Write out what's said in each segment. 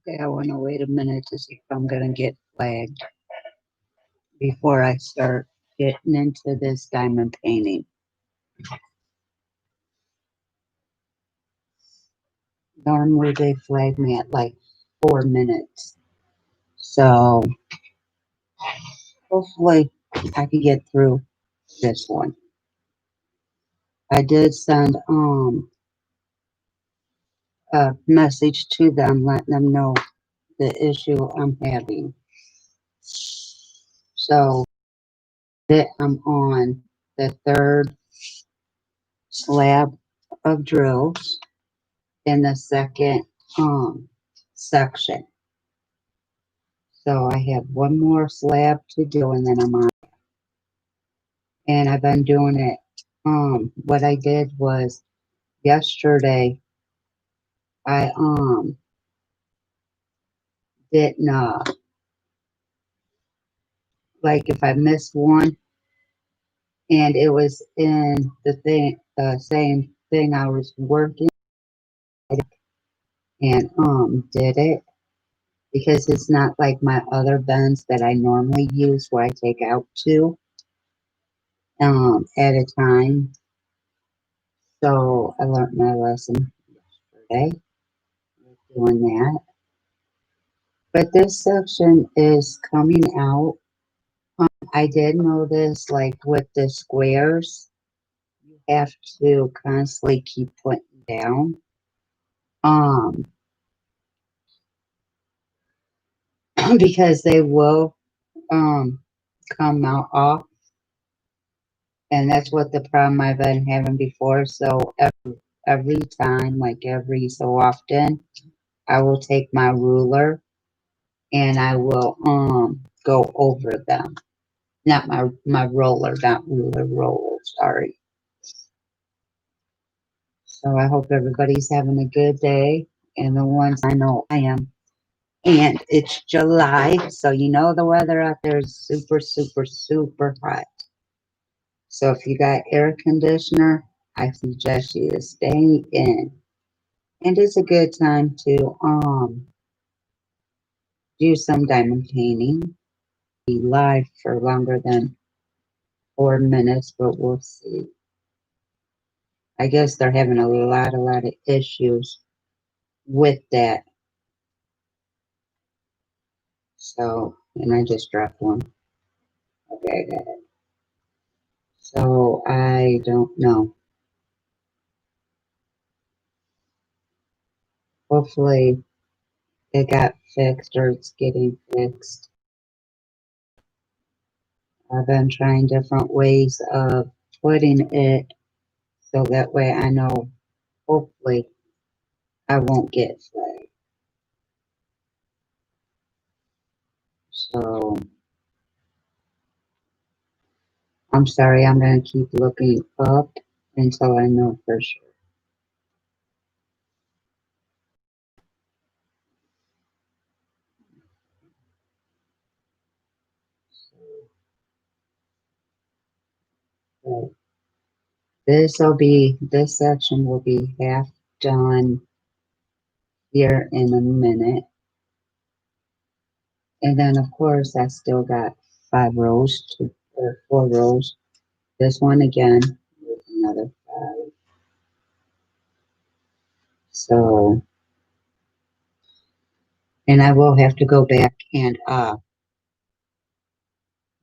Okay, I want to wait a minute to see if I'm going to get flagged before I start getting into this diamond painting. Normally they flag me at like 4 minutes. So hopefully I can get through this one. I did send a message to them letting them know the issue I'm having. So that I'm on the third slab of drills in the second section. So I have one more slab to do and then I'm on. And I've been doing it. What I did was yesterday I didn't like if I missed one and it was in the same thing I was working and did it because it's not like my other bends that I normally use where I take out two at a time. So I learned my lesson yesterday with doing that. But this section is coming out. I did notice like with the squares, you have to constantly keep putting down. Um because they will um come out off, and that's what the problem I've been having before. So every time, like every so often, I will take my ruler and I will go over them. Not my roller, not roller, sorry. So I hope everybody's having a good day, and the ones I know I am. And it's July, so you know the weather out there is super, super, super hot. So if you got air conditioner, I suggest you to stay in. And it's a good time to do some diamond painting. Be live for longer than 4 minutes, but we'll see. I guess they're having a lot of issues with that. So, and I just dropped one. Okay, I got it. So I don't know. Hopefully it got fixed or it's getting fixed. I've been trying different ways of putting it so that way I know hopefully I won't get flagged. So I'm sorry, I'm going to keep looking up until I know for sure. But this section will be half done here in a minute. And then of course I still got 5 rows or 4 rows. This one again with another 5. So, and I will have to go back and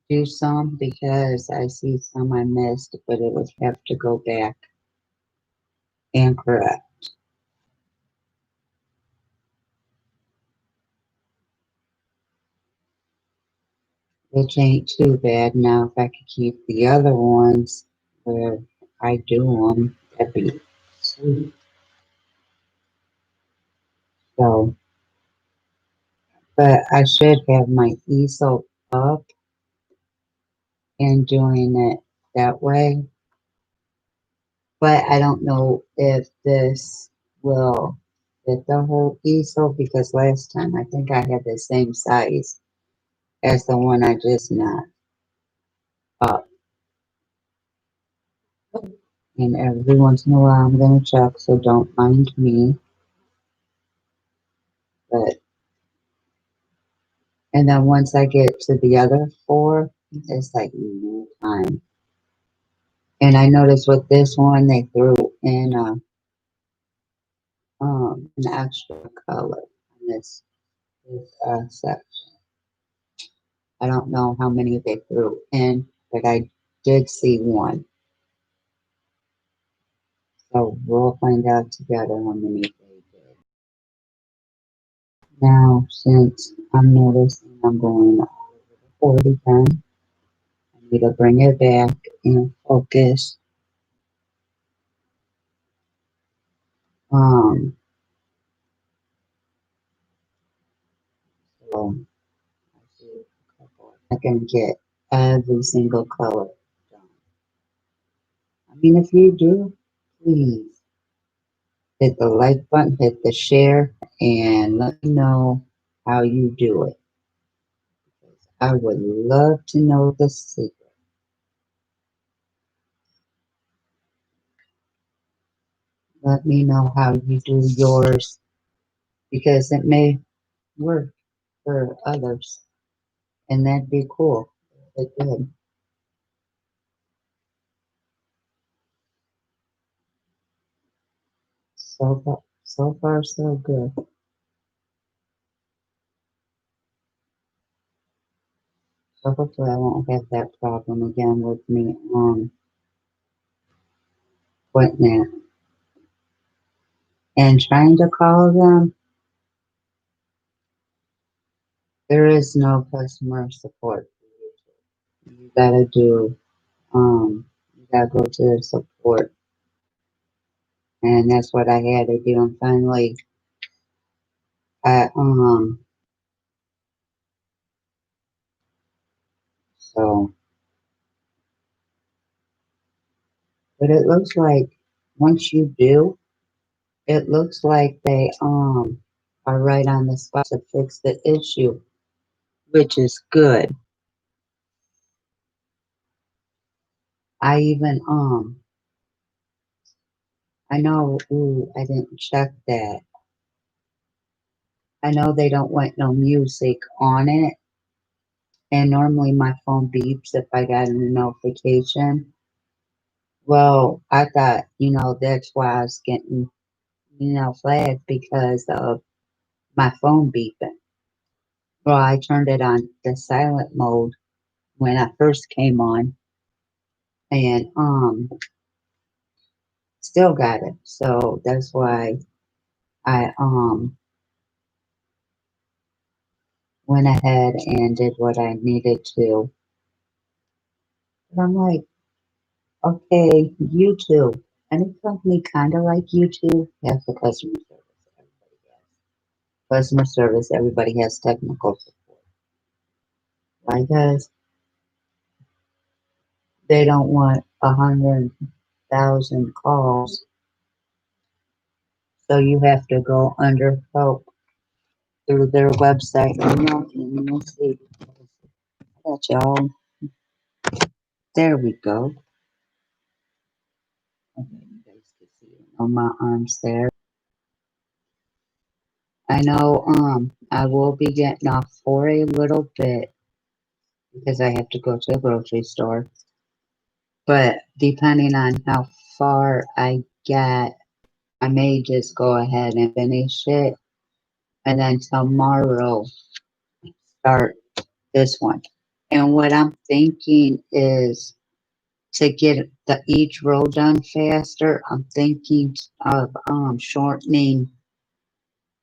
do some because I see some I missed, but it would have to go back and correct. Which ain't too bad. Now, if I could keep the other ones where I do them, that'd be sweet. So, but I should have my easel up and doing it that way. But I don't know if this will fit the whole easel because last time I think I had the same size as the one I just knocked up. And every once in a while I'm going to check, so don't mind me. But And then once I get to the other four, it's like no time. And I noticed with this one, they threw in an extra color in this set. I don't know how many they threw in, but I did see one. So we'll find out together how many they did. Now, since I'm noticing I'm going all over the 40 pen, I need to bring it back and focus. Um, so I can get every single color done. I mean, if you do, please hit the like button, hit the share, and let me know how you do it. I would love to know the secret. Let me know how you do yours because it may work for others, and that'd be cool. It did. So far, so good. So hopefully I won't have that problem again with me quitting it and trying to call them. There is no customer support. You gotta do you gotta go to the support, and that's what I had to do. And finally, I so, but it looks like once you do, it looks like they are right on the spot to fix the issue, which is good. I even I know, ooh, I didn't check that. I know they don't want no music on it, and normally my phone beeps if I got a notification. Well, I thought, that's why I was getting, flagged because of my phone beeping. Well, I turned it on the silent mode when I first came on, and still got it. So that's why I went ahead and did what I needed to. But I'm like, okay, YouTube. Any company kind of like YouTube has the customer service. Everybody has customer service. Everybody has technical support. Why? Because they don't want 100,000 calls, so you have to go under help through their website. Let's see. Got y'all. There we go. Okay, you guys can see it on my arms there. I know I will be getting off for a little bit because I have to go to the grocery store. But depending on how far I get, I may just go ahead and finish it and then tomorrow start this one. And what I'm thinking is to get each row done faster, I'm thinking of shortening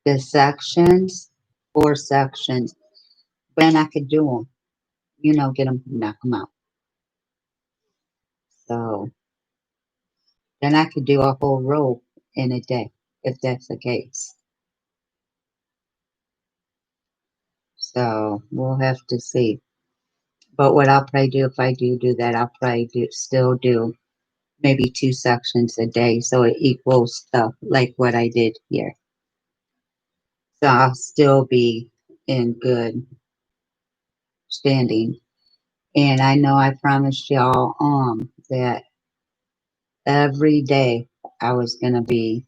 the sections, 4 sections. Then I could do them, get them, knock them out. So then I could do a whole row in a day if that's the case. So we'll have to see. But what I'll probably do if I do that, I'll probably still do maybe 2 sections a day, so it equals stuff like what I did here. So I'll still be in good standing. And I know I promised y'all that every day I was gonna be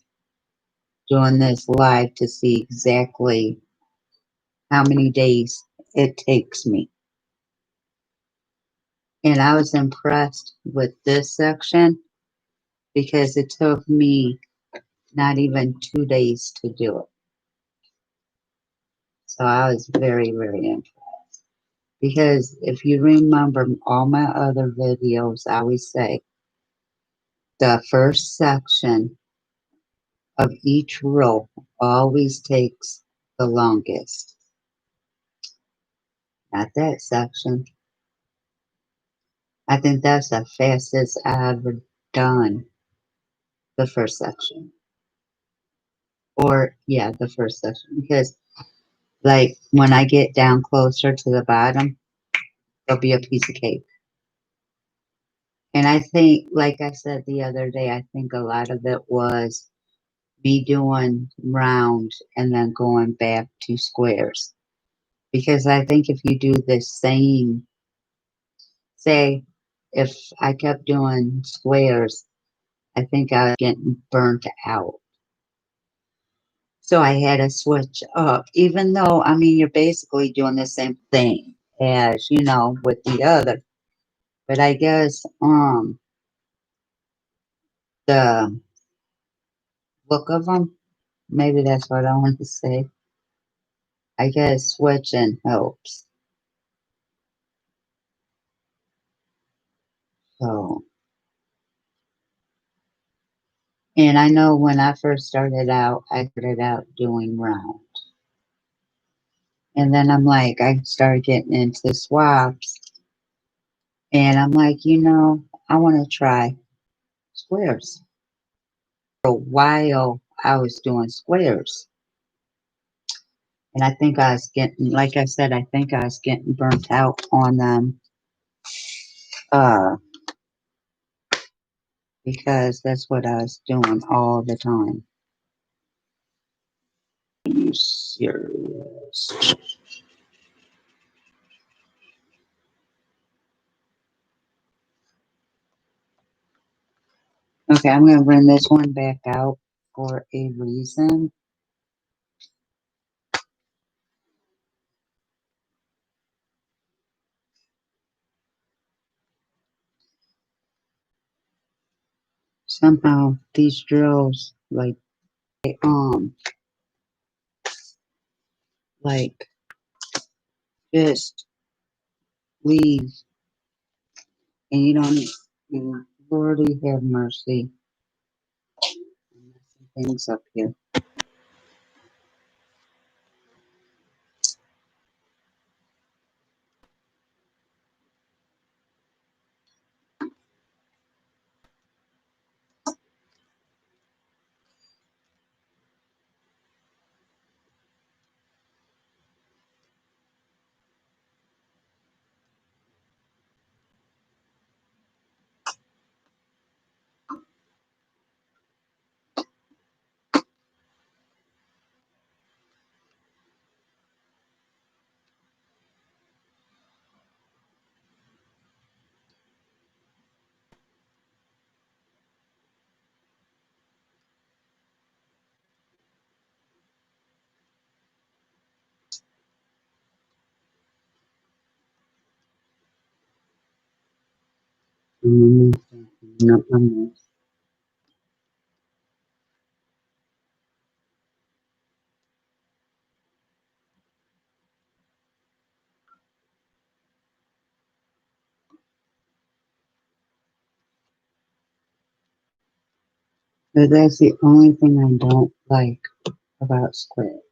doing this live to see exactly how many days it takes me. And I was impressed with this section because it took me not even 2 days to do it. So I was very, very impressed. Because if you remember all my other videos, I always say the first section of each row always takes the longest. Not that section. I think that's the fastest I've ever done the first section. Or, yeah, the first section. Because, like, when I get down closer to the bottom, there'll be a piece of cake. And I think, like I said the other day, I think a lot of it was me doing round and then going back to squares. Because I think if you do the same, say, if I kept doing squares, I think I was getting burnt out. So I had to switch up, even though, I mean, you're basically doing the same thing as, with the other. But I guess, the look of them, maybe that's what I want to say. I guess switching helps. So, and I know when I first started out, I started out doing round. And then I'm like, I started getting into swaps. And I'm like, I want to try squares. For a while, I was doing squares. And I think I was getting, like I said, I think I was getting burnt out on them. Uh, because that's what I was doing all the time. Are you serious? Okay, I'm going to bring this one back out for a reason. Somehow these drills, um, like, just leave, and you don't, Lordy have mercy. I'm messing things up here. Not my mess. But that's the only thing I don't like about squares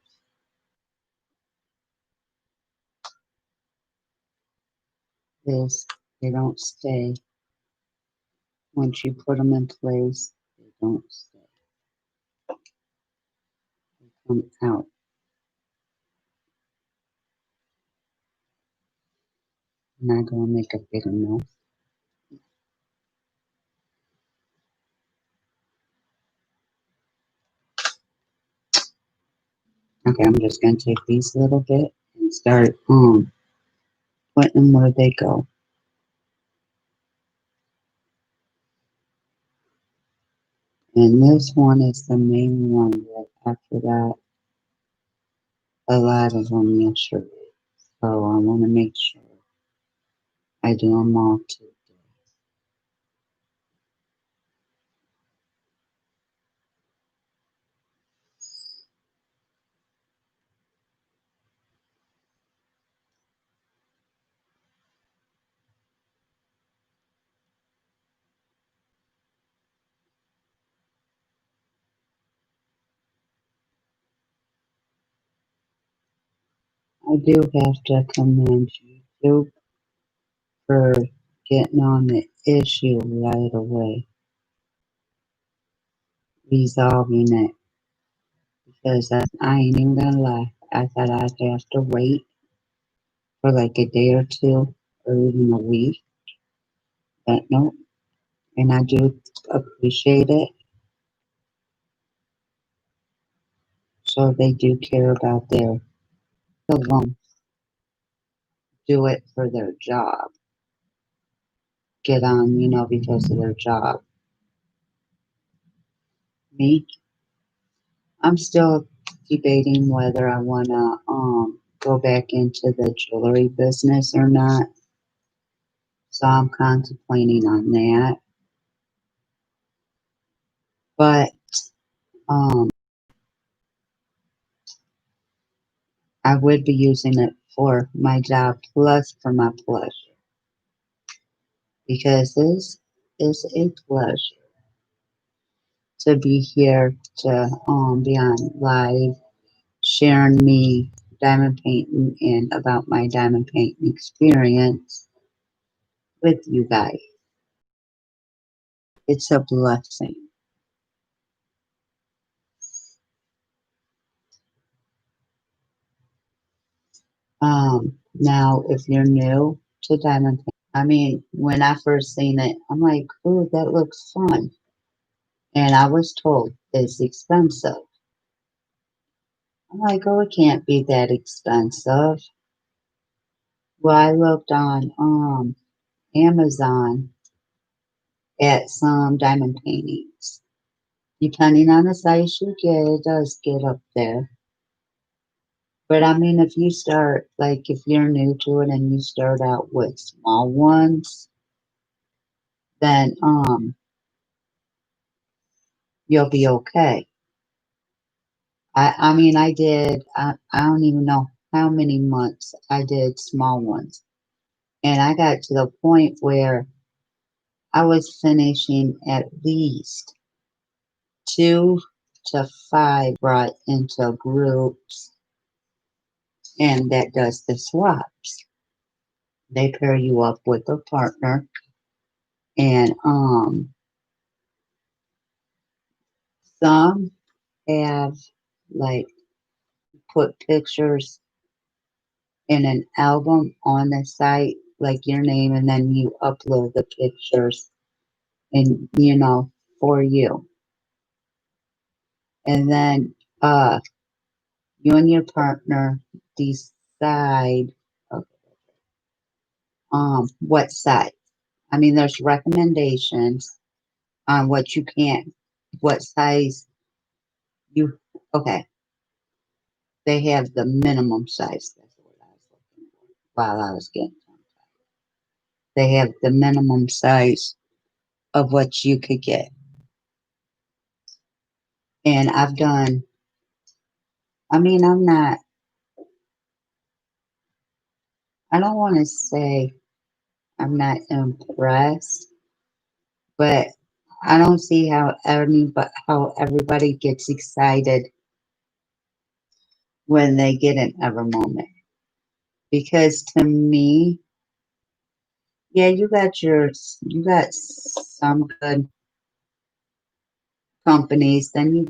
is they don't stay. Once you put them in place, they don't stay. They come out. And I'm going to make a bigger mess. Okay, I'm just going to take these little bit and start putting them where they go. And this one is the main one that I forgot a lot of them yesterday. So I want to make sure I do them all today. I do have to commend you for getting on the issue right away, resolving it, because I ain't even gonna lie. I thought I'd have to wait for like a day or two or even a week, but no. And I do appreciate it. So they do care about their alone, do it for their job, get on, because of their job. Me, I'm still debating whether I wanna go back into the jewelry business or not. So I'm contemplating on that. But um I would be using it for my job plus for my pleasure. Because this is a pleasure to be here to be on live sharing me diamond painting and about my diamond painting experience with you guys. It's a blessing. Now if you're new to diamond painting, I mean, when I first seen it, I'm like, ooh, that looks fun. And I was told it's expensive. I'm like, oh, it can't be that expensive. Well, I looked on Amazon at some diamond paintings. Depending on the size you get, it does get up there. But I mean, if you start, like, if you're new to it and you start out with small ones, then you'll be okay. I mean, I don't even know how many months I did small ones. And I got to the point where I was finishing at least 2 to 5 brought into groups, and that does the swaps. They pair you up with a partner, and some have like put pictures in an album on the site, like your name, and then you upload the pictures and for you. And then you and your partner decide what size. I mean, there's recommendations on what size you, okay, they have the minimum size. That's what I was looking for while I was getting them. They have the minimum size of what you could get. And I mean, I don't want to say I'm not impressed, but I don't see how everybody gets excited when they get an ever moment. Because to me, yeah, you got some good companies. Then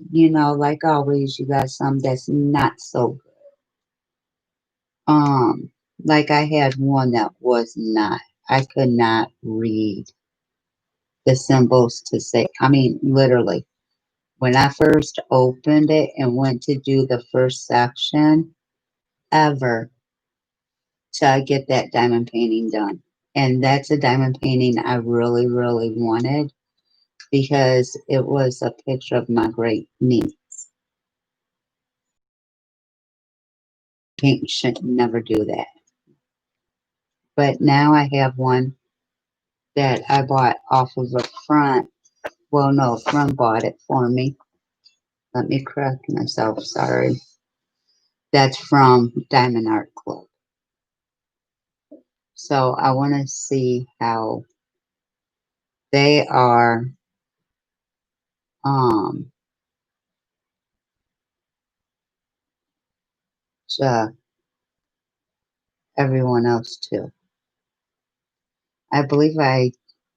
like always, you got some that's not so good. Like I had one that was not. I could not read the symbols to say. I mean, literally, when I first opened it and went to do the first section ever to get that diamond painting done. And that's a diamond painting I really, really wanted because it was a picture of my great niece. Pink should never do that. But now I have one that I bought off of a front. Well, no, a friend bought it for me. Let me correct myself. Sorry. That's from Diamond Art Club. So I want to see how they are um to everyone else too. I believe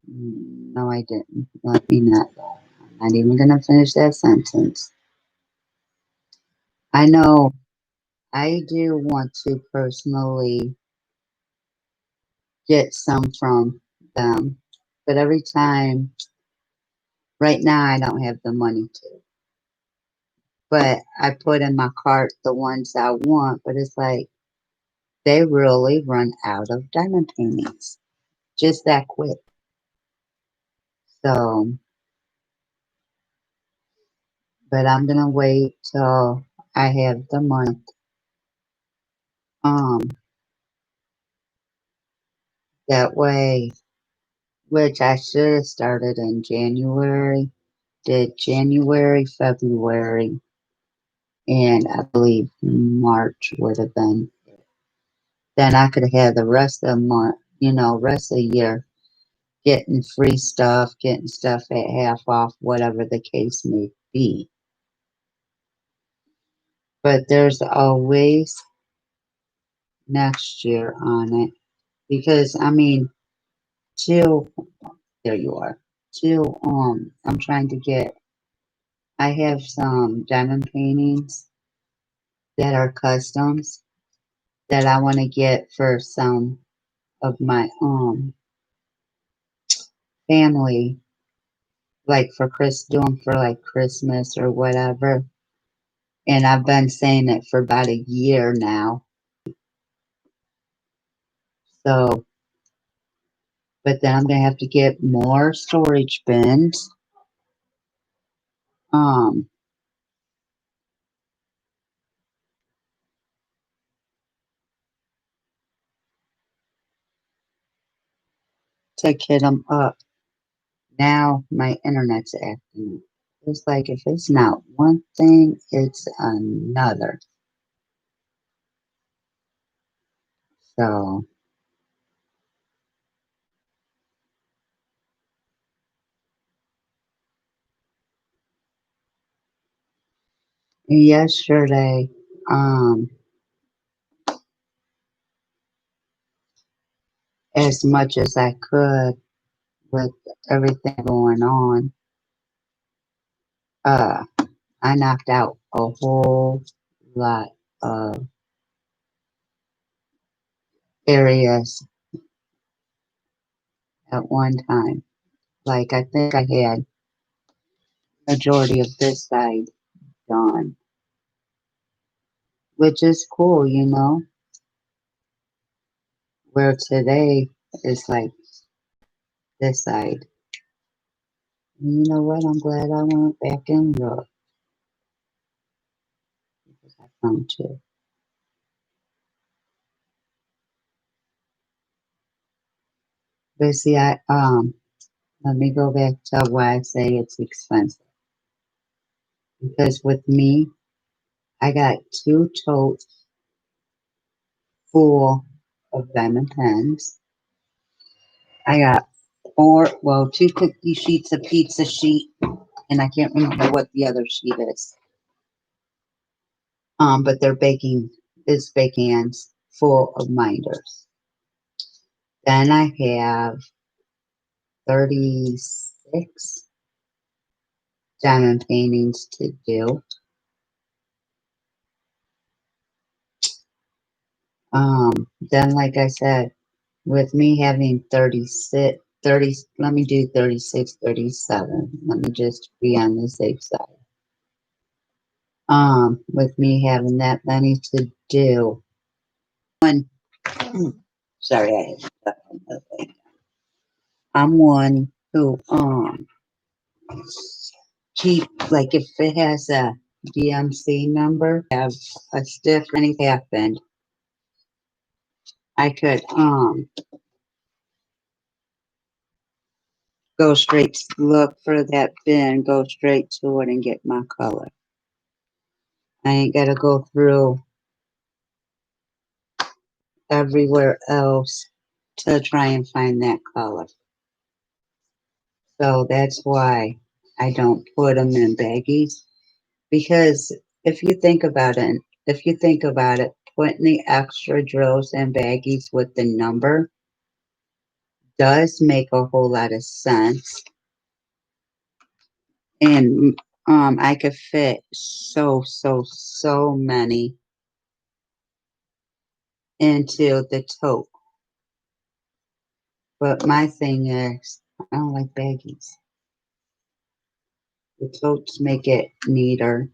no, I didn't. Let me not. I'm not even gonna finish that sentence. I know I do want to personally get some from them, but every time, right now, I don't have the money to. But I put in my cart the ones I want, but it's like they really run out of diamond paintings just that quick. So, but I'm gonna wait till I have the money. Um, that way, which I should have started in January, did January, February, and I believe March would have been. Then I could have had the rest of the month, rest of the year getting free stuff, getting stuff at half off, whatever the case may be. But there's always next year on it because I mean, till there you are. Till I'm trying to get. I have some diamond paintings that are customs that I want to get for some of my family, like for Chris, doing for like Christmas or whatever. And I've been saying it for about a year now. So, but then I'm gonna have to get more storage bins. Um, to get them up. Now my internet's acting up. It's like if it's not one thing, it's another. So yesterday, um, as much as I could with everything going on, uh, I knocked out a whole lot of areas at one time. Like I think I had majority of this side done, which is cool, where today is like this side. And you know what? I'm glad I went back and looked because I found two. But see, let me go back to why I say it's expensive. Because with me, I got two totes full of diamond pens. I got two cookie sheets, a pizza sheet, and I can't remember what the other sheet is. But they're baking hands full of minders. Then I have 36 diamond paintings to do. Then like I said, with me having 36, 30, let me do 36, 37. Let me just be on the safe side. With me having that many to do. One, sorry, I had stuff on the thing. I'm one who, keep, like if it has a DMC number, have a stiff, anything happened, I could, go straight, look for that bin, go straight to it and get my color. I ain't got to go through everywhere else to try and find that color. So that's why I don't put them in baggies. Because if you think about it, putting the extra drills in baggies with the number does make a whole lot of sense. And I could fit so many into the tote. But my thing is, I don't like baggies. The totes make it neater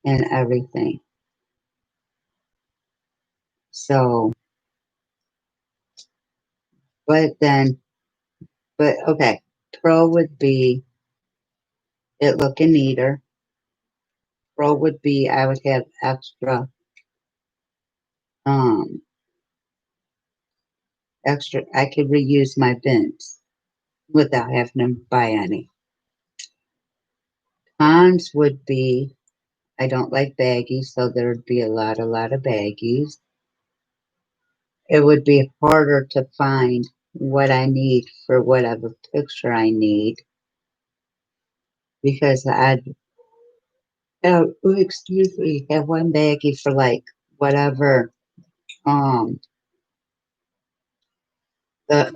and everything. So, but then, but okay, pro would be it looking neater. Pro would be I would have um, extra, I could reuse my bins without having to buy any. Cons would be I don't like baggies, so there'd be a lot of baggies. It would be harder to find what I need for whatever picture I need because I'd, oh, excuse me, have one baggie for like whatever, um, okay,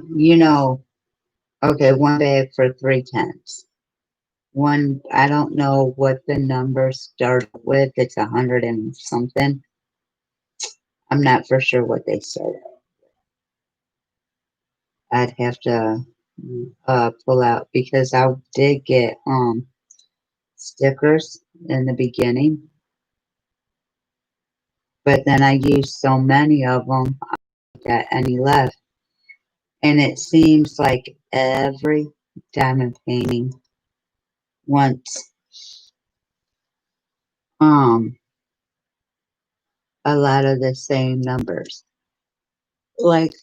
one bag for 3/10. One, I don't know what the number start with. It's 100 and something. I'm not for sure what they start at. I'd have to pull out because I did get stickers in the beginning, but then I used so many of them, I don't got any left. And it seems like every diamond painting wants um a lot of the same numbers. Like,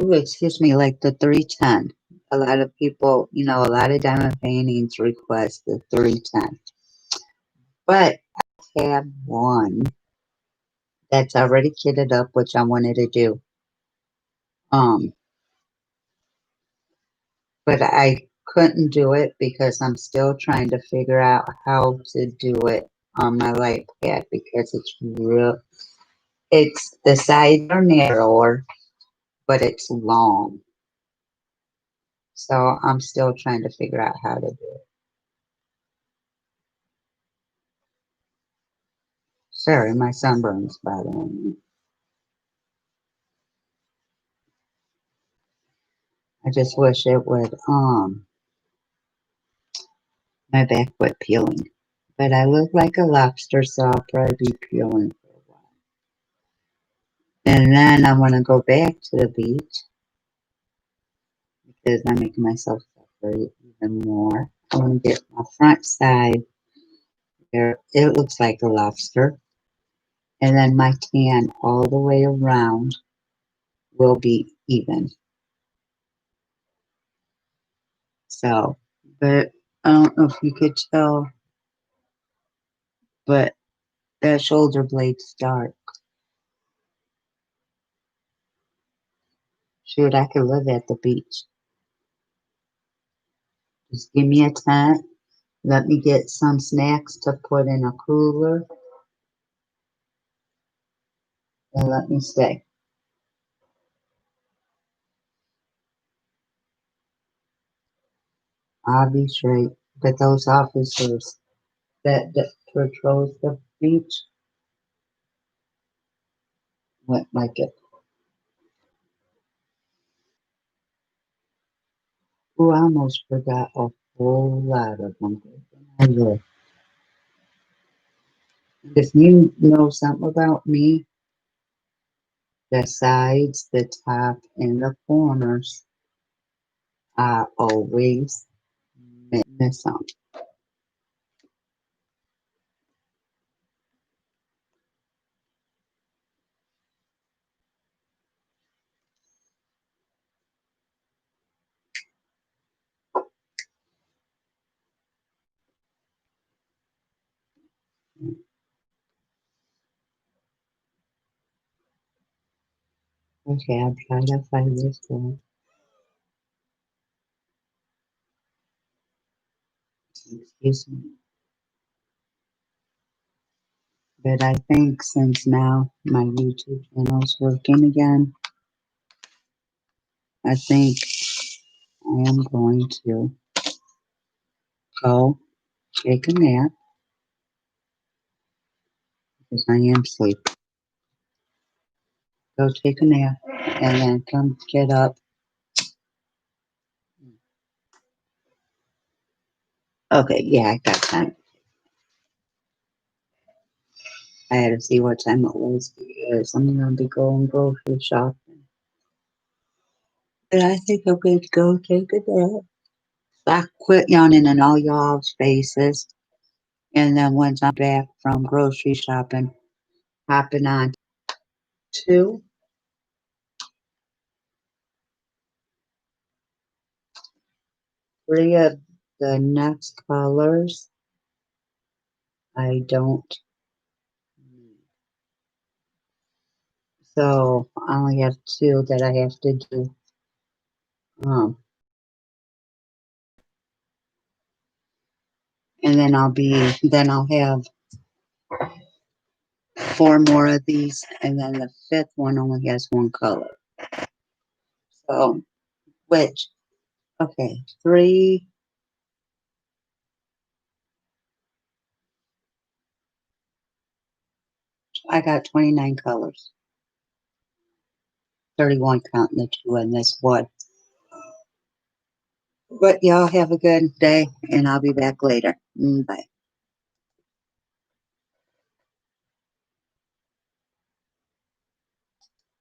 ooh, excuse me, like the 310. A lot of people, a lot of diamond paintings request the 310. But I have one that's already kitted up, which I wanted to do. Um, but I couldn't do it because I'm still trying to figure out how to do it on my light pad because it's the sides are narrower, but it's long. So I'm still trying to figure out how to do it. Sorry, my sunburn's bothering me. I just wish it would, my back quit peeling. But I look like a lobster, so I'll probably be peeling for a while. And then I want to go back to the beach because I'm making myself suffer even more. I want to get my front side where it looks like a lobster. And then my tan all the way around will be even. So, but I don't know if you could tell, but that shoulder blade's dark. Shoot, I could live at the beach. Just give me a tent. Let me get some snacks to put in a cooler and let me stay. I'll be straight. But those officers that patrols the beach went like it. Oh, I almost forgot a whole lot of them. If you know something about me, the sides, the top, and the corners, I always miss them. Okay, I'll try to find this one. Excuse me. But I think since now my YouTube channel's working again, I think I am going to go take a nap because I am sleepy. Go take a nap and then come get up. Okay, yeah, I got time. I had to see what time it was because I'm gonna be going grocery shopping. But I think I'm going to go take a nap. I quit yawning in all y'all's faces. And then once I'm back from grocery shopping, hopping on to three of the next colors. I don't need. So I only have two that I have to do. Um, and then I'll have four more of these, and then the fifth one only has one color. So, which, okay, three, I got 29 colors, 31 counting the two in this one. But y'all have a good day, and I'll be back later. Bye.